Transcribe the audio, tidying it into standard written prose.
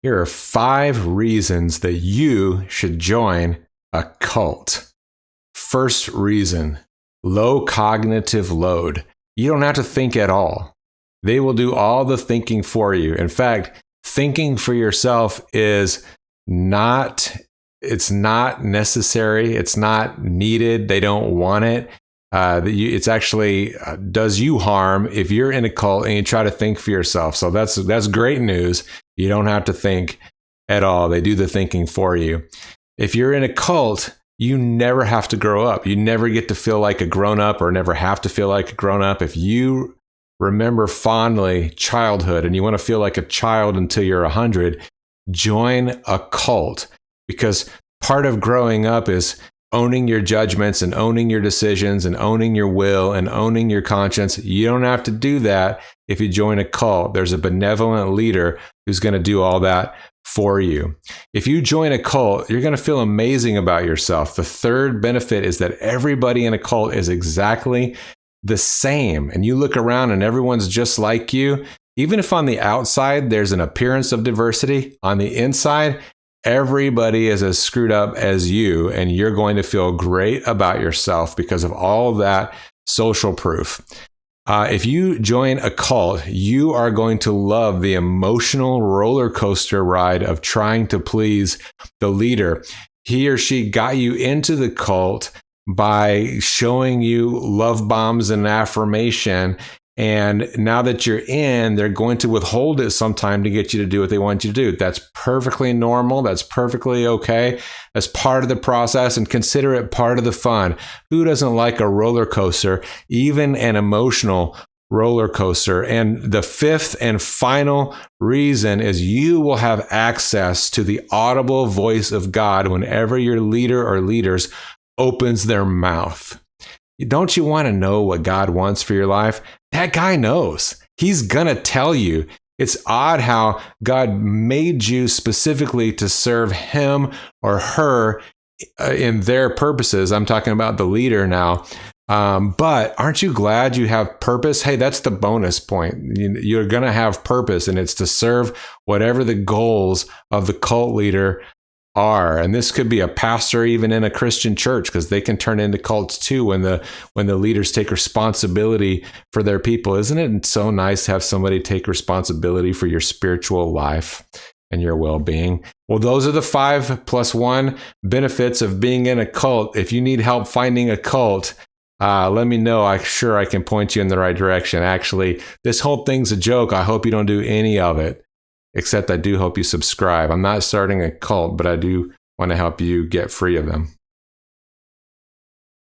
Here are 5 reasons that you should join a cult. First reason, low cognitive load. You don't have to think at all. They will do all the thinking for you. In fact, thinking for yourself is it's not necessary. It's not needed. They don't want it. It's actually does you harm if you're in a cult and you try to think for yourself. So that's great news. You don't have to think at all. They do the thinking for you. If you're in a cult, you never have to grow up. You never get to feel like a grown-up or never have to feel like a grown-up. If you remember fondly childhood and you want to feel like a child until you're 100, join a cult, because part of growing up is owning your judgments and owning your decisions and owning your will and owning your conscience. You don't have to do that if you join a cult. There's a benevolent leader who's going to do all that for you. If you join a cult, you're going to feel amazing about yourself. The third benefit is that everybody in a cult is exactly the same. And you look around and everyone's just like you. Even if on the outside there's an appearance of diversity, on the inside, everybody is as screwed up as you, and you're going to feel great about yourself because of all that social proof. If you join a cult, you are going to love the emotional roller coaster ride of trying to please the leader. He or she got you into the cult by showing you love bombs and affirmation. And now that you're in, they're going to withhold it sometime to get you to do what they want you to do. That's perfectly normal. That's perfectly okay. As part of the process, and consider it part of the fun. Who doesn't like a roller coaster, even an emotional roller coaster? And the fifth and final reason is you will have access to the audible voice of God whenever your leader or leaders opens their mouth. Don't you want to know what God wants for your life? That guy knows. He's going to tell you. It's odd how God made you specifically to serve him or her in their purposes. I'm talking about the leader now. But aren't you glad you have purpose? Hey, that's the bonus point. You're going to have purpose, and it's to serve whatever the goals of the cult leader are. And this could be a pastor even in a Christian church, because they can turn into cults too when the leaders take responsibility for their people. Isn't it so nice to have somebody take responsibility for your spiritual life and your well-being? Well, those are the 5+1 benefits of being in a cult. If you need help finding a cult, let me know. I'm sure I can point you in the right direction. Actually, this whole thing's a joke. I hope you don't do any of it. Except I do hope you subscribe. I'm not starting a cult, but I do want to help you get free of them.